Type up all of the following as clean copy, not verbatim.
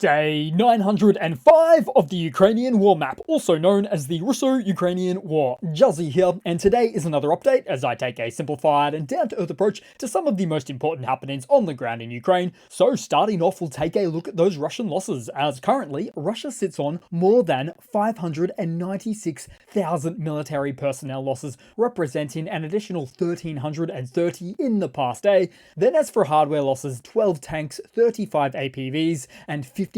Day 905 of the Ukrainian War Map, also known as the Russo-Ukrainian War. Juzzie here, and today is another update as I take a simplified and down-to-earth approach to some of the most important happenings on the ground in Ukraine. So starting off, we'll take a look at those Russian losses, as currently Russia sits on more than 596,000 military personnel losses, representing an additional 1,330 in the past day. Then as for hardware losses, 12 tanks, 35 APVs, and 59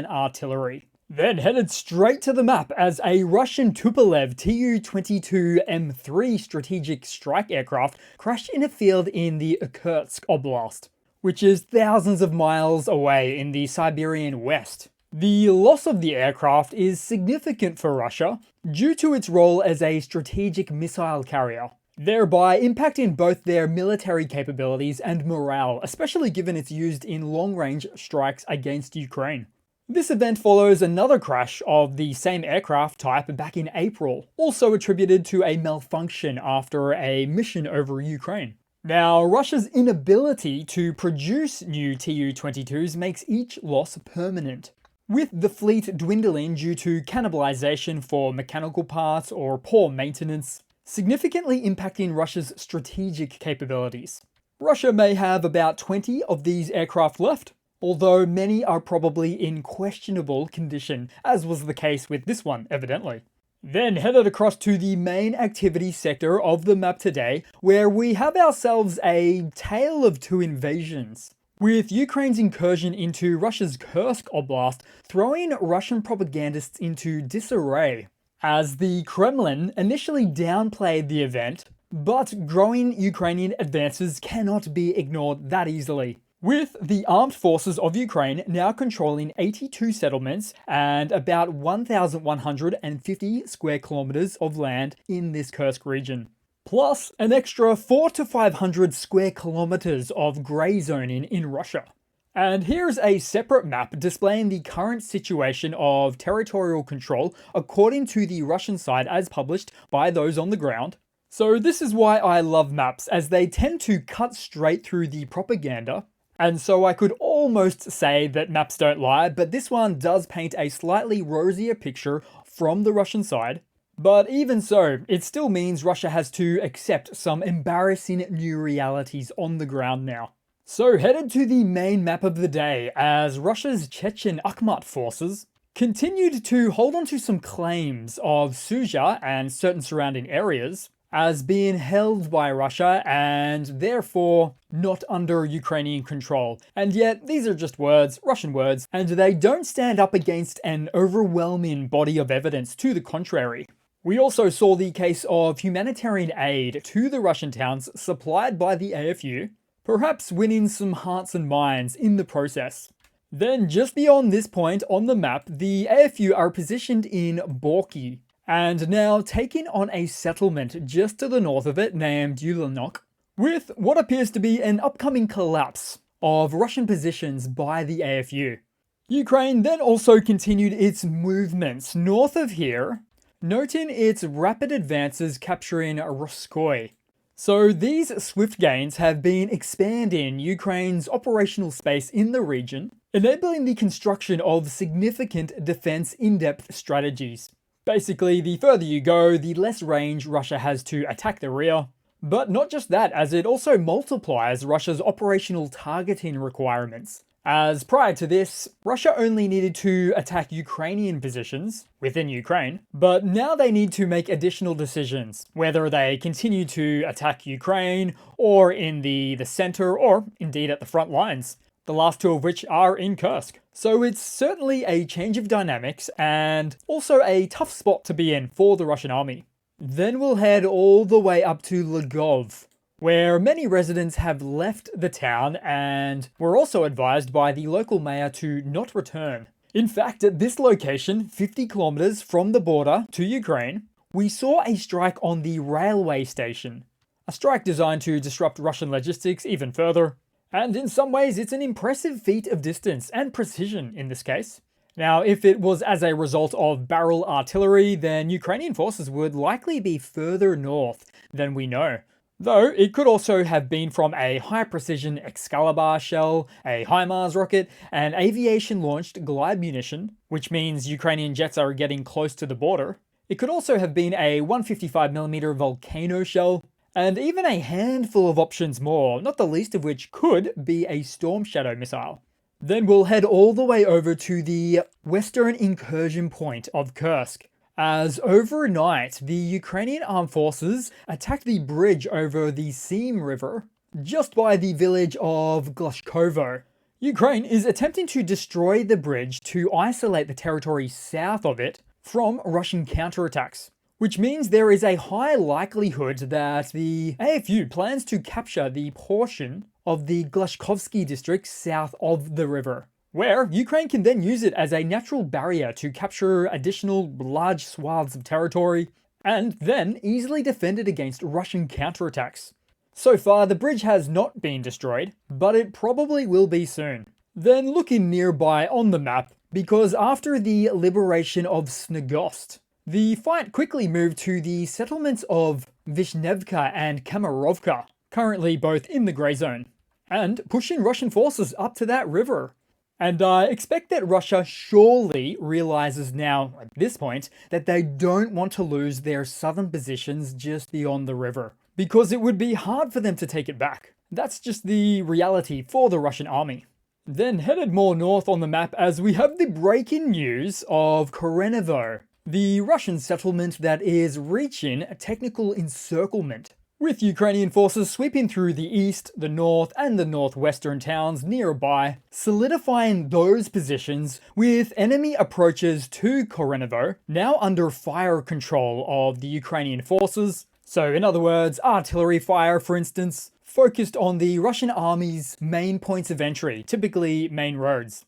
artillery. Then headed straight to the map as a Russian Tupolev Tu-22 M3 strategic strike aircraft crashed in a field in the Irkutsk Oblast, which is thousands of miles away in the Siberian west. The loss of the aircraft is significant for Russia due to its role as a strategic missile carrier, thereby impacting both their military capabilities and morale, especially given it's used in long-range strikes against Ukraine. This event follows another crash of the same aircraft type back in April, also attributed to a malfunction after a mission over Ukraine. Now, Russia's inability to produce new Tu-22s makes each loss permanent, with the fleet dwindling due to cannibalization for mechanical parts or poor maintenance, significantly impacting Russia's strategic capabilities. Russia may have about 20 of these aircraft left, although many are probably in questionable condition, as was the case with this one, evidently. Then headed across to the main activity sector of the map today, where we have ourselves a tale of two invasions, with Ukraine's incursion into Russia's Kursk Oblast throwing Russian propagandists into disarray, as the Kremlin initially downplayed the event, but growing Ukrainian advances cannot be ignored that easily, with the armed forces of Ukraine now controlling 82 settlements and about 1,150 square kilometers of land in this Kursk region, plus an extra 400 to 500 square kilometers of grey zoning in Russia. And here's a separate map displaying the current situation of territorial control according to the Russian side as published by those on the ground. So this is why I love maps, as they tend to cut straight through the propaganda. And so I could almost say that maps don't lie, but this one does paint a slightly rosier picture from the Russian side. But even so, it still means Russia has to accept some embarrassing new realities on the ground now. So headed to the main map of the day, as Russia's Chechen Akhmat forces continued to hold on to some claims of Sudzha and certain surrounding areas as being held by Russia and therefore not under Ukrainian control. And yet these are just words, Russian words, and they don't stand up against an overwhelming body of evidence to the contrary. We also saw the case of humanitarian aid to the Russian towns supplied by the AFU, perhaps winning some hearts and minds in the process. Then just beyond this point on the map, the AFU are positioned in Borky, and now taking on a settlement just to the north of it named Yulanok, with what appears to be an upcoming collapse of Russian positions by the AFU. Ukraine then also continued its movements north of here, noting its rapid advances capturing Roskoy. So these swift gains have been expanding Ukraine's operational space in the region, enabling the construction of significant defense in-depth strategies. Basically, the further you go, the less range Russia has to attack the rear. But not just that, as it also multiplies Russia's operational targeting requirements. As prior to this, Russia only needed to attack Ukrainian positions within Ukraine, but now they need to make additional decisions, whether they continue to attack Ukraine or in the center or indeed at the front lines, the last two of which are in Kursk. So it's certainly a change of dynamics and also a tough spot to be in for the Russian army. Then we'll head all the way up to Lvov, where many residents have left the town and were also advised by the local mayor to not return. In fact, at this location, 50 kilometers from the border to Ukraine, we saw a strike on the railway station. A strike designed to disrupt Russian logistics even further. And in some ways, it's an impressive feat of distance and precision in this case. Now, if it was as a result of barrel artillery, then Ukrainian forces would likely be further north than we know. Though it could also have been from a high-precision Excalibur shell, a HIMARS rocket, an aviation-launched glide munition, which means Ukrainian jets are getting close to the border. It could also have been a 155mm Volcano shell, and even a handful of options more, not the least of which could be a Storm Shadow missile. Then we'll head all the way over to the western incursion point of Kursk, as overnight the Ukrainian armed forces attacked the bridge over the Seam River just by the village of Glashkovo. Ukraine is attempting to destroy the bridge to isolate the territory south of it from Russian counterattacks, which means there is a high likelihood that the AFU plans to capture the portion of the Glashkovsky district south of the river, where Ukraine can then use it as a natural barrier to capture additional large swaths of territory, and then easily defend it against Russian counterattacks. So far, the bridge has not been destroyed, but it probably will be soon. Then looking nearby on the map, because after the liberation of Snogost, the fight quickly moved to the settlements of Vishnevka and Kamarovka, currently both in the grey zone, and pushing Russian forces up to that river. And I expect that Russia surely realizes now, at this point, that they don't want to lose their southern positions just beyond the river, because it would be hard for them to take it back. That's just the reality for the Russian army. Then headed more north on the map as we have the breaking news of Korenovo, the Russian settlement that is reaching technical encirclement, with Ukrainian forces sweeping through the east, the north, and the northwestern towns nearby, solidifying those positions with enemy approaches to Korenovo now under fire control of the Ukrainian forces. So in other words, artillery fire, for instance, focused on the Russian army's main points of entry, typically main roads.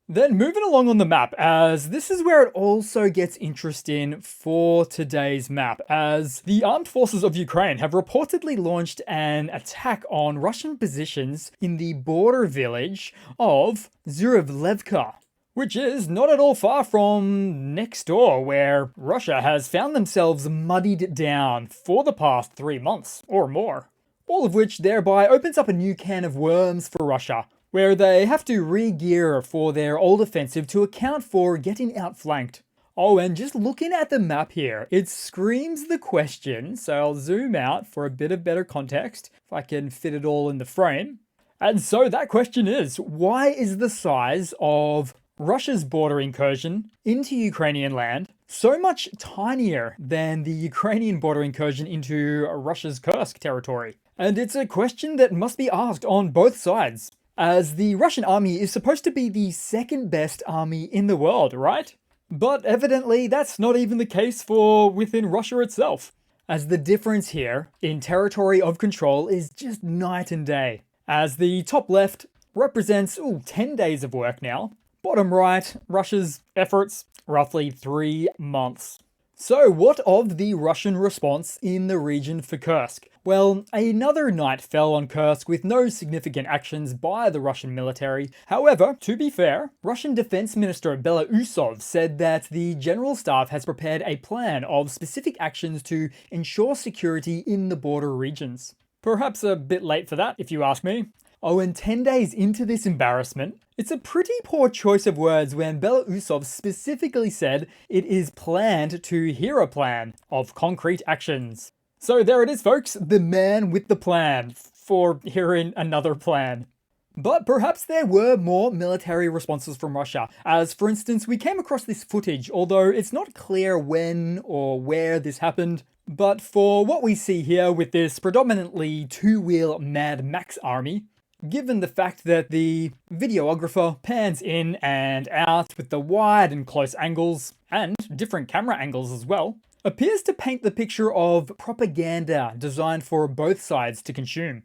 Then moving along on the map, as this is where it also gets interesting for today's map, as the armed forces of Ukraine have reportedly launched an attack on Russian positions in the border village of Zurevlevka, which is not at all far from next door, where Russia has found themselves muddied down for the past 3 months or more. All of which thereby opens up a new can of worms for Russia, where they have to re-gear for their old offensive to account for getting outflanked. Oh, and just looking at the map here, it screams the question, so I'll zoom out for a bit of better context, if I can fit it all in the frame. And so that question is, why is the size of Russia's border incursion into Ukrainian land so much tinier than the Ukrainian border incursion into Russia's Kursk territory? And it's a question that must be asked on both sides, as the Russian army is supposed to be the second best army in the world, right? But evidently that's not even the case for within Russia itself, as the difference here in territory of control is just night and day, as the top left represents 10 days of work now, bottom right, Russia's efforts, roughly 3 months. So what of the Russian response in the region for Kursk? Well, another night fell on Kursk with no significant actions by the Russian military. However, to be fair, Russian Defense Minister Belousov said that the General Staff has prepared a plan of specific actions to ensure security in the border regions. Perhaps a bit late for that, if you ask me. Oh, and 10 days into this embarrassment, it's a pretty poor choice of words when Belousov specifically said it is planned to hear a plan of concrete actions. So there it is, folks, the man with the plan for hearing another plan. But perhaps there were more military responses from Russia, as for instance we came across this footage, although it's not clear when or where this happened. But for what we see here with this predominantly two-wheel Mad Max army, given the fact that the videographer pans in and out with the wide and close angles, and different camera angles as well, appears to paint the picture of propaganda designed for both sides to consume.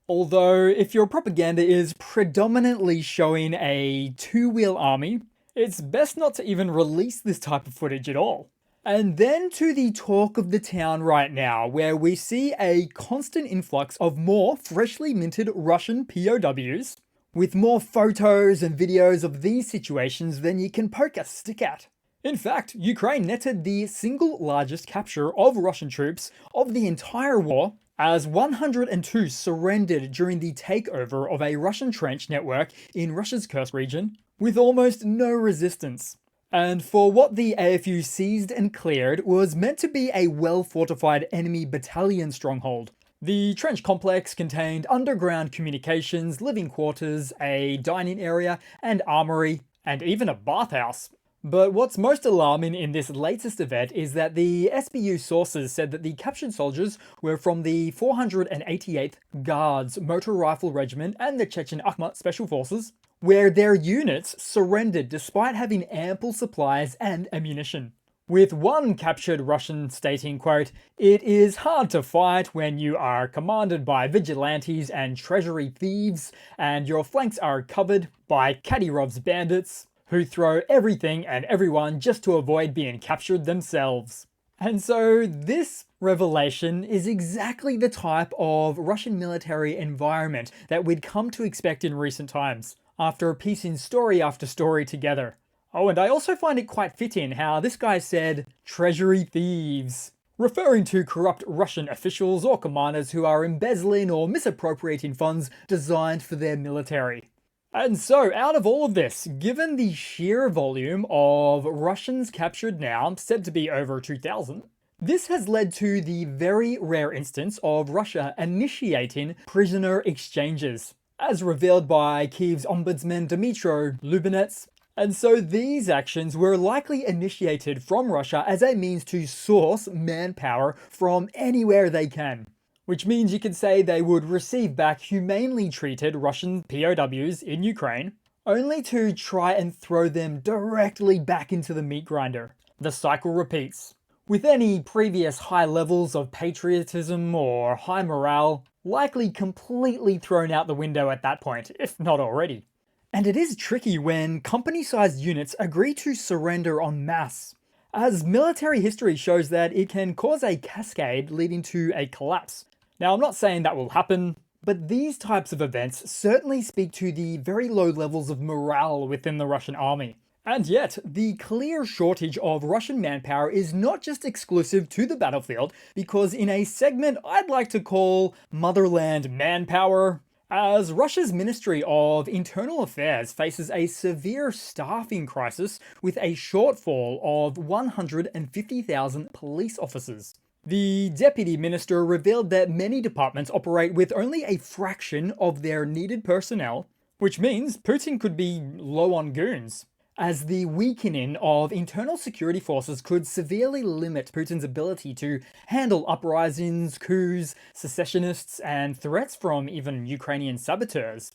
Although, if your propaganda is predominantly showing a two-wheel army, it's best not to even release this type of footage at all. And then to the talk of the town right now, where we see a constant influx of more freshly minted Russian POWs, with more photos and videos of these situations than you can poke a stick at. In fact, Ukraine netted the single largest capture of Russian troops of the entire war, as 102 surrendered during the takeover of a Russian trench network in Russia's Kursk region, with almost no resistance. And for what the AFU seized and cleared was meant to be a well-fortified enemy battalion stronghold. The trench complex contained underground communications, living quarters, a dining area, and armory, and even a bathhouse. But what's most alarming in this latest event is that the SBU sources said that the captured soldiers were from the 488th Guards Motor Rifle Regiment and the Chechen Akhmat Special Forces, where their units surrendered despite having ample supplies and ammunition. With one captured Russian stating, quote, "It is hard to fight when you are commanded by vigilantes and treasury thieves, and your flanks are covered by Kadyrov's bandits, who throw everything and everyone just to avoid being captured themselves." And so this revelation is exactly the type of Russian military environment that we'd come to expect in recent times, after piecing story after story together. Oh, and I also find it quite fitting how this guy said, "treasury thieves," referring to corrupt Russian officials or commanders who are embezzling or misappropriating funds designed for their military. And so, out of all of this, given the sheer volume of Russians captured now, said to be over 2,000, this has led to the very rare instance of Russia initiating prisoner exchanges, as revealed by Kyiv's ombudsman Dmytro Lubinets. And so these actions were likely initiated from Russia as a means to source manpower from anywhere they can. Which means you could say they would receive back humanely treated Russian POWs in Ukraine, only to try and throw them directly back into the meat grinder. The cycle repeats, with any previous high levels of patriotism or high morale likely completely thrown out the window at that point, if not already. And it is tricky when company-sized units agree to surrender en masse, as military history shows that it can cause a cascade leading to a collapse. Now, I'm not saying that will happen, but these types of events certainly speak to the very low levels of morale within the Russian army. And yet, the clear shortage of Russian manpower is not just exclusive to the battlefield, because in a segment I'd like to call Motherland Manpower, as Russia's Ministry of Internal Affairs faces a severe staffing crisis with a shortfall of 150,000 police officers. The deputy minister revealed that many departments operate with only a fraction of their needed personnel, which means Putin could be low on goons, as the weakening of internal security forces could severely limit Putin's ability to handle uprisings, coups, secessionists, and threats from even Ukrainian saboteurs.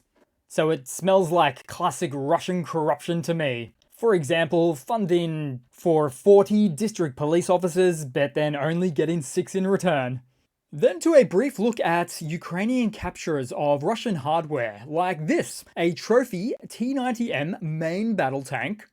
So it smells like classic Russian corruption to me. For example, funding for 40 district police officers, but then only getting 6 in return. Then to a brief look at Ukrainian captures of Russian hardware, like this, a trophy T-90M main battle tank,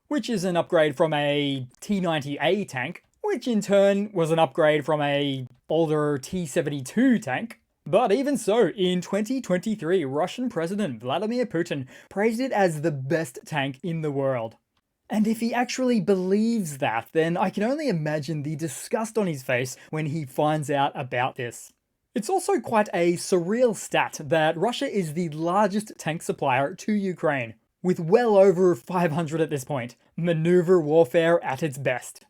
which is an upgrade from a T-90A tank, which in turn was an upgrade from a older T-72 tank. But even so, in 2023, Russian President Vladimir Putin praised it as the best tank in the world. And if he actually believes that, then I can only imagine the disgust on his face when he finds out about this. It's also quite a surreal stat that Russia is the largest tank supplier to Ukraine, with well over 500 at this point, maneuver warfare at its best.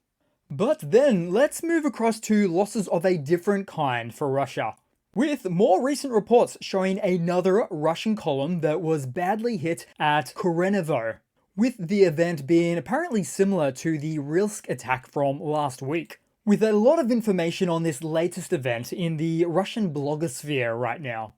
But then let's move across to losses of a different kind for Russia, with more recent reports showing another Russian column that was badly hit at Korenovo, with the event being apparently similar to the Rilsk attack from last week, with a lot of information on this latest event in the Russian blogosphere right now.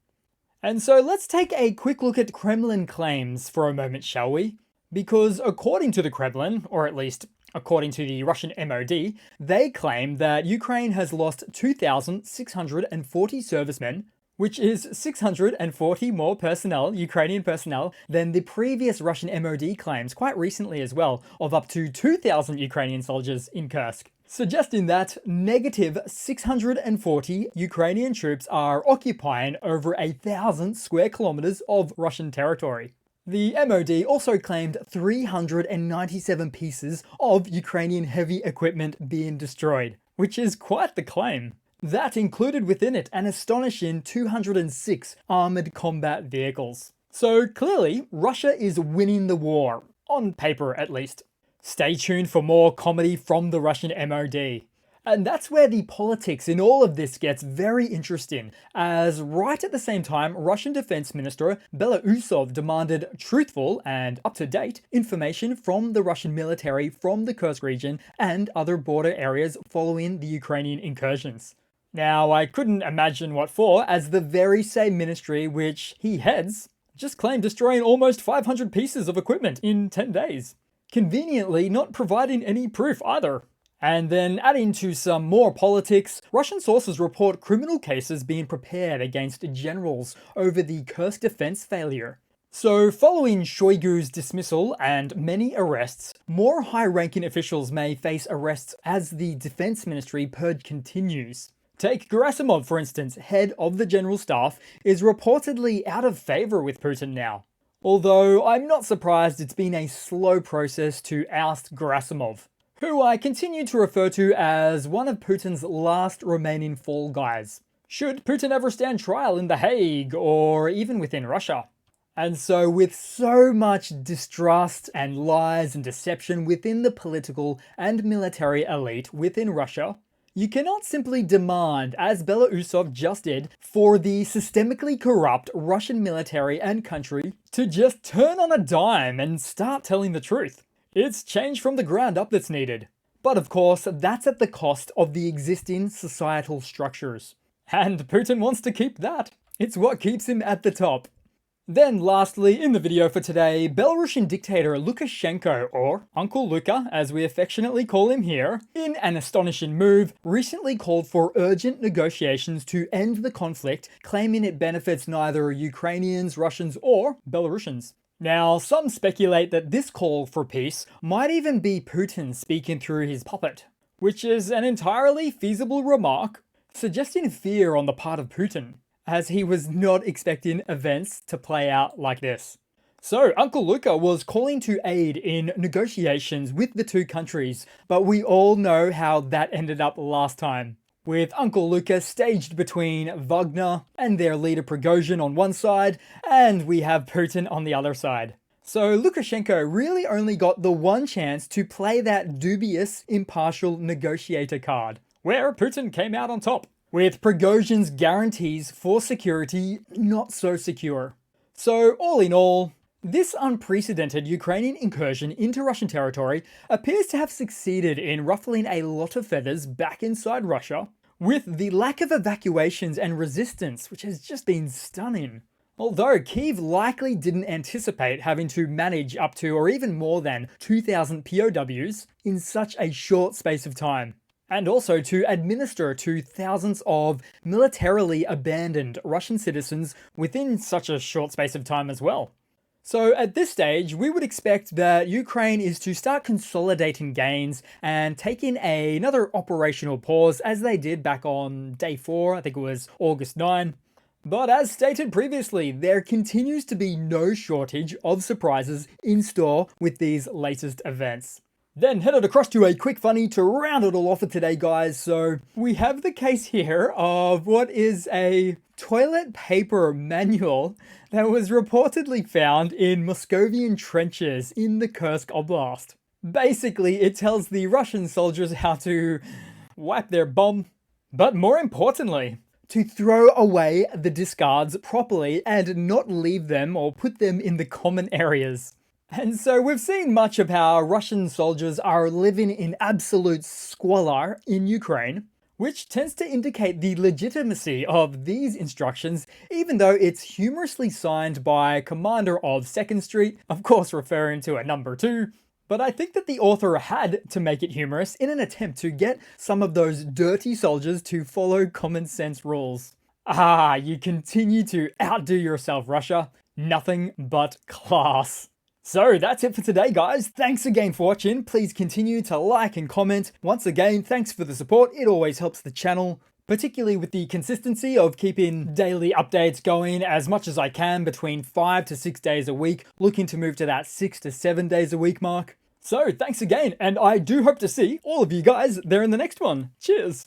And so let's take a quick look at Kremlin claims for a moment, shall we? Because according to the Kremlin, or at least according to the Russian MOD, they claim that Ukraine has lost 2,640 servicemen, which is 640 more personnel, Ukrainian personnel, than the previous Russian MOD claims quite recently as well, of up to 2,000 Ukrainian soldiers in Kursk, suggesting that negative 640 Ukrainian troops are occupying over 1,000 square kilometers of Russian territory. The MOD also claimed 397 pieces of Ukrainian heavy equipment being destroyed, which is quite the claim. That included within it an astonishing 206 armoured combat vehicles. So clearly, Russia is winning the war, on paper at least. Stay tuned for more comedy from the Russian MOD. And that's where the politics in all of this gets very interesting, as right at the same time, Russian Defense Minister Belousov demanded truthful and up-to-date information from the Russian military from the Kursk region and other border areas following the Ukrainian incursions. Now, I couldn't imagine what for, as the very same ministry which he heads just claimed destroying almost 500 pieces of equipment in 10 days. Conveniently not providing any proof either. And then adding to some more politics, Russian sources report criminal cases being prepared against generals over the Kursk defense failure. So following Shoigu's dismissal and many arrests, more high-ranking officials may face arrests as the defense ministry purge continues. Take Gerasimov, for instance, head of the general staff, is reportedly out of favor with Putin now. Although I'm not surprised it's been a slow process to oust Gerasimov, who I continue to refer to as one of Putin's last remaining fall guys, should Putin ever stand trial in The Hague or even within Russia. And so with so much distrust and lies and deception within the political and military elite within Russia, you cannot simply demand, as Belousov just did, for the systemically corrupt Russian military and country to just turn on a dime and start telling the truth. It's change from the ground up that's needed. But of course, that's at the cost of the existing societal structures. And Putin wants to keep that. It's what keeps him at the top. Then lastly, in the video for today, Belarusian dictator Lukashenko, or Uncle Luka as we affectionately call him here, in an astonishing move, recently called for urgent negotiations to end the conflict, claiming it benefits neither Ukrainians, Russians, or Belarusians. Now, some speculate that this call for peace might even be Putin speaking through his puppet, which is an entirely feasible remark, suggesting fear on the part of Putin, as he was not expecting events to play out like this. So, Uncle Luka was calling to aid in negotiations with the two countries, but we all know how that ended up last time, with Uncle Luka staged between Wagner and their leader Prigozhin on one side, and we have Putin on the other side. So Lukashenko really only got the one chance to play that dubious, impartial negotiator card, where Putin came out on top, with Prigozhin's guarantees for security not so secure. So all in all, this unprecedented Ukrainian incursion into Russian territory appears to have succeeded in ruffling a lot of feathers back inside Russia, with the lack of evacuations and resistance, which has just been stunning. Although Kyiv likely didn't anticipate having to manage up to or even more than 2,000 POWs in such a short space of time. And also to administer to thousands of militarily abandoned Russian citizens within such a short space of time as well. So at this stage, we would expect that Ukraine is to start consolidating gains and taking another operational pause as they did back on day 4, I think it was August 9. But as stated previously, there continues to be no shortage of surprises in store with these latest events. Then headed across to a quick funny to round it all off for today, guys. So we have the case here of what is a toilet paper manual that was reportedly found in Moscovian trenches in the Kursk Oblast. Basically, it tells the Russian soldiers how to wipe their bum, but more importantly, to throw away the discards properly and not leave them or put them in the common areas. And so we've seen much of how Russian soldiers are living in absolute squalor in Ukraine, which tends to indicate the legitimacy of these instructions, even though it's humorously signed by Commander of 2nd Street, of course referring to a number 2. But I think that the author had to make it humorous in an attempt to get some of those dirty soldiers to follow common sense rules. Ah, you continue to outdo yourself, Russia. Nothing but class. So that's it for today, guys. Thanks again for watching. Please continue to like and comment. Once again, thanks for the support. It always helps the channel, particularly with the consistency of keeping daily updates going as much as I can between 5 to 6 days a week, looking to move to that 6 to 7 days a week mark. So thanks again, and I do hope to see all of you guys there in the next one. Cheers!